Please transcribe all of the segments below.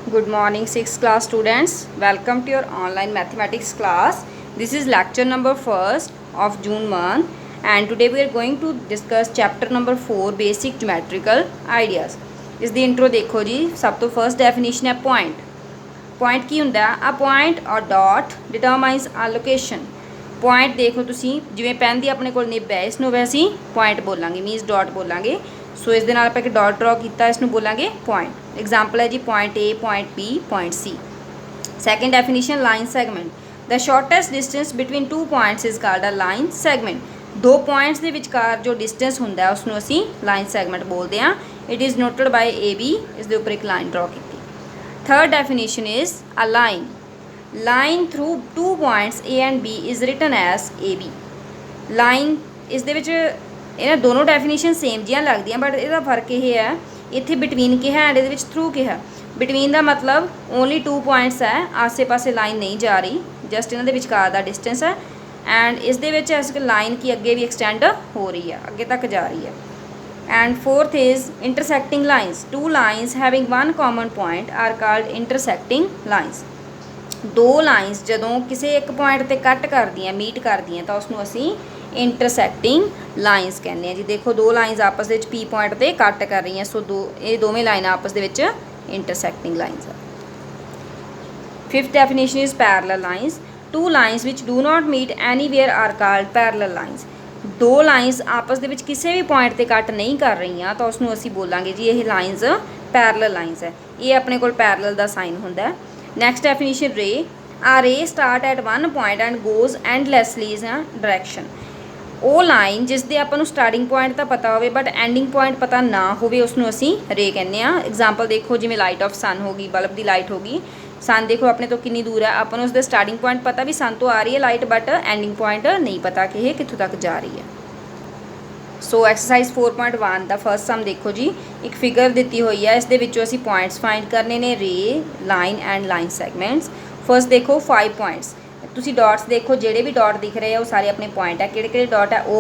Good morning, 6th class students. Welcome to your online mathematics class. This is lecture number 1st of June month, and today we are going to discuss chapter number 4 basic geometrical ideas. ਇਸ ਦੀ intro ਦੇਖੋ ਜੀ। ਸਭ ਤੋਂ first definition ਹੈ point. Point ਕੀ ਹੁੰਦਾ? A point or dot determines a location. Point ਦੇਖੋ ਤੁਸੀਂ, ਜਿਵੇਂ ਪੈਨ ਦੀ ਆਪਣੇ ਕੋਲ ਨਿਬ ਹੈ, ਇਸ ਨੂੰ ਵੈਸੇ point ਬੋਲਾਂਗੇ, ਮੀਨਸ ਡਾਟ ਬੋਲਾਂਗੇ। ਸੋ ਇਸ ਦੇ ਨਾਲ ਆਪਾਂ ਇੱਕ ਡਾਟ ਡਰਾ ਕੀਤਾ, ਇਸ ਨੂੰ ਬੋਲਾਂਗੇ ਪੁਆਇੰਟ। ਐਗਜ਼ਾਮਪਲ ਹੈ ਜੀ point A, point B, point C। Second definition line segment. The shortest distance between two points is called a line segment. ਦੋ ਪੁਆਇੰਟਸ ਦੇ ਵਿਚਕਾਰ ਜੋ ਡਿਸਟੈਂਸ ਹੁੰਦਾ ਉਸ ਨੂੰ ਅਸੀਂ ਲਾਈਨ ਸੈਗਮੈਂਟ ਬੋਲਦੇ ਹਾਂ। It is noted by AB। ਇਸ ਦੇ ਉੱਪਰ ਇੱਕ ਲਾਈਨ ਡਰਾ ਕੀਤੀ। Third definition is a line. Line through two points A and B is written as AB। Line, ਇਸ ਦੇ ਵਿੱਚ ਇਹਨਾਂ ਦੋਨੋਂ ਡੈਫੀਨੇਸ਼ਨ ਸੇਮ ਜਿਹੀਆਂ ਲੱਗਦੀਆਂ, ਬਟ ਇਹਦਾ ਫਰਕ ਇਹ ਹੈ, ਇੱਥੇ ਬਿਟਵੀਨ ਕਿਹਾ ਐਂਡ ਇਹਦੇ ਵਿੱਚ ਥਰੂ ਕਿਹਾ। ਬਿਟਵੀਨ ਦਾ ਮਤਲਬ ਓਨਲੀ ਟੂ ਪੁਆਇੰਟਸ ਹੈ, ਆਸੇ ਪਾਸੇ ਲਾਈਨ ਨਹੀਂ ਜਾ ਰਹੀ, ਜਸਟ ਇਹਨਾਂ ਦੇ ਵਿਚਕਾਰ ਦਾ ਡਿਸਟੈਂਸ ਹੈ। ਐਂਡ ਇਸ ਦੇ ਵਿੱਚ ਇਸ ਲਾਈਨ ਕੀ ਅੱਗੇ ਵੀ ਐਕਸਟੈਂਡ ਹੋ ਰਹੀ ਹੈ, ਅੱਗੇ ਤੱਕ ਜਾ ਰਹੀ ਹੈ। And fourth is intersecting lines. Two lines having one common point are called intersecting lines. ਦੋ ਲਾਈਨਸ ਜਦੋਂ ਕਿਸੇ ਇੱਕ ਪੁਆਇੰਟ 'ਤੇ ਕੱਟ ਕਰਦੀਆਂ, ਮੀਟ ਕਰਦੀਆਂ, ਤਾਂ ਉਸਨੂੰ ਅਸੀਂ ਇੰਟਰਸੈਕਟਿੰਗ ਲਾਈਨਸ ਕਹਿੰਦੇ ਆ ਜੀ। ਦੇਖੋ ਦੋ ਲਾਈਨਸ ਆਪਸ ਦੇ ਵਿੱਚ P ਪੁਆਇੰਟ 'ਤੇ ਕੱਟ ਕਰ ਰਹੀਆਂ, ਸੋ ਇਹ ਦੋਵੇਂ ਲਾਈਨਾਂ ਆਪਸ ਦੇ ਵਿੱਚ ਇੰਟਰਸੈਕਟਿੰਗ ਲਾਈਨਸ ਆ। Fifth definition is parallel lines. Two lines which do not meet anywhere are called parallel lines. ਦੋ ਲਾਈਨਸ ਆਪਸ ਦੇ ਵਿੱਚ ਕਿਸੇ ਵੀ ਪੁਆਇੰਟ 'ਤੇ ਕੱਟ ਨਹੀਂ ਕਰ ਰਹੀਆਂ, ਤਾਂ ਉਸਨੂੰ ਅਸੀਂ ਬੋਲਾਂਗੇ ਜੀ ਇਹ ਲਾਈਨਸ ਪੈਰਲਲ ਲਾਈਨਸ ਹੈ। ਇਹ ਆਪਣੇ ਕੋਲ ਪੈਰਲਲ ਦਾ ਸਾਈਨ ਹੁੰਦਾ। Next definition ray. A ray start at one point and goes endlessly in a direction. ਉਹ ਲਾਈਨ ਜਿਸ ਦੇ ਆਪਾਂ ਨੂੰ ਸਟਾਰਟਿੰਗ ਪੁਆਇੰਟ ਤਾਂ ਪਤਾ ਹੋਵੇ ਬਟ ਐਂਡਿੰਗ ਪੁਆਇੰਟ ਪਤਾ ਨਾ ਹੋਵੇ, ਉਸਨੂੰ ਅਸੀਂ ਰੇ ਕਹਿੰਦੇ ਹਾਂ। ਐਗਜ਼ਾਮਪਲ ਦੇਖੋ, ਜਿਵੇਂ ਲਾਈਟ ਆਫ ਸਨ ਹੋ ਗਈ, ਬਲਬ ਦੀ ਲਾਈਟ ਹੋ ਗਈ। ਸਨ ਦੇਖੋ ਆਪਣੇ ਤੋਂ ਕਿੰਨੀ ਦੂਰ ਹੈ, ਆਪਾਂ ਨੂੰ ਉਸਦਾ ਸਟਾਰਟਿੰਗ ਪੁਆਇੰਟ ਪਤਾ ਵੀ ਸਨ ਤੋਂ ਆ ਰਹੀ ਹੈ ਲਾਈਟ, ਬਟ ਐਂਡਿੰਗ ਪੁਆਇੰਟ ਨਹੀਂ ਪਤਾ ਕਿ ਇਹ ਕਿੱਥੋਂ ਤੱਕ ਜਾ ਰਹੀ ਹੈ। ਸੋ ਐਕਸਰਸਾਈਜ਼ 4.1 ਦਾ ਫਸਟ ਸਮ ਦੇਖੋ ਜੀ। ਇੱਕ ਫਿਗਰ ਦਿੱਤੀ ਹੋਈ ਹੈ, ਇਸ ਦੇ ਵਿੱਚੋਂ ਅਸੀਂ ਪੁਆਇੰਟਸ ਫਾਈਂਡ ਕਰਨੇ ਨੇ, ਰੇ, line and line segments. First ਦੇਖੋ 5 ਪੁਆਇੰਟਸ। ਤੁਸੀਂ ਡਾਟਸ ਦੇਖੋ, ਜਿਹੜੇ ਵੀ ਡਾਟ ਦਿਖ ਰਹੇ ਆ ਉਹ ਸਾਰੇ ਆਪਣੇ ਪੁਆਇੰਟ ਹੈ। ਕਿਹੜੇ ਕਿਹੜੇ ਡਾਟ ਹੈ? O,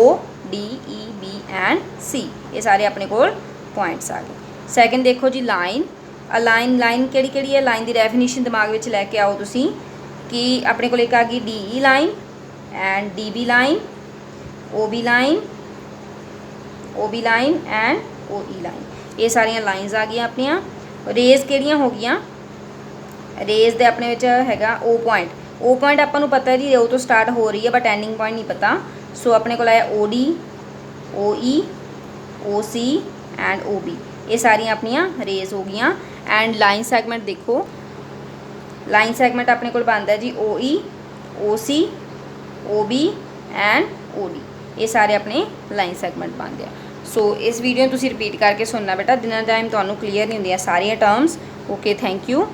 D, E, B and C। ਇਹ ਸਾਰੇ ਆਪਣੇ ਕੋਲ ਪੁਆਇੰਟਸ ਆ ਗਏ। ਸੈਕਿੰਡ ਦੇਖੋ ਜੀ ਲਾਈਨ। ਲਾਈਨ ਕਿਹੜੀ ਕਿਹੜੀ ਹੈ? ਲਾਈਨ ਦੀ ਡੈਫੀਨੇਸ਼ਨ ਦਿਮਾਗ ਵਿੱਚ ਲੈ ਕੇ ਆਓ ਤੁਸੀਂ, ਕਿ ਆਪਣੇ ਕੋਲ ਇੱਕ ਆ ਗਈ DE line and DB line, OB line, OB line and OE line. ਇਹ ਸਾਰੀਆਂ ਲਾਈਨਸ ਆ ਗਈਆਂ ਆਪਣੀਆਂ। ਰੇਜ਼ ਕਿਹੜੀਆਂ ਹੋ ਗਈਆਂ? ਰੇਜ਼ ਦੇ ਆਪਣੇ ਵਿੱਚ ਹੈਗਾ O ਪੁਆਇੰਟ। O ਪੁਆਇੰਟ ਆਪਾਂ ਨੂੰ ਪਤਾ ਜੀ O ਤੋਂ ਸਟਾਰਟ ਹੋ ਰਹੀ ਹੈ, ਬਟ ਐਂਡਿੰਗ ਪੁਆਇੰਟ ਨਹੀਂ ਪਤਾ। ਸੋ ਆਪਣੇ ਕੋਲ ਆਇਆ OD, OE, OC and OB। ਇਹ ਸਾਰੀਆਂ ਆਪਣੀਆਂ ਰੇਜ਼ ਹੋ ਗਈਆਂ। ਐਂਡ ਲਾਈਨ ਸੈਗਮੈਂਟ ਦੇਖੋ, ਲਾਈਨ ਸੈਗਮੈਂਟ ਆਪਣੇ ਕੋਲ ਬਣਦਾ ਜੀ OE, OC, OB and OD। ਇਹ ਸਾਰੇ ਆਪਣੇ ਲਾਈਨ ਸੈਗਮੈਂਟ ਬਣਦੇ ਆ। ਸੋ ਇਸ ਵੀਡੀਓ ਨੂੰ ਤੁਸੀਂ ਰਿਪੀਟ ਕਰਕੇ ਸੁਣਨਾ ਬੇਟਾ, ਜਿੰਨਾ ਟਾਈਮ ਤੁਹਾਨੂੰ ਕਲੀਅਰ ਨਹੀਂ ਹੁੰਦੀਆਂ ਸਾਰੀਆਂ ਟਰਮਸ। Okay, thank you.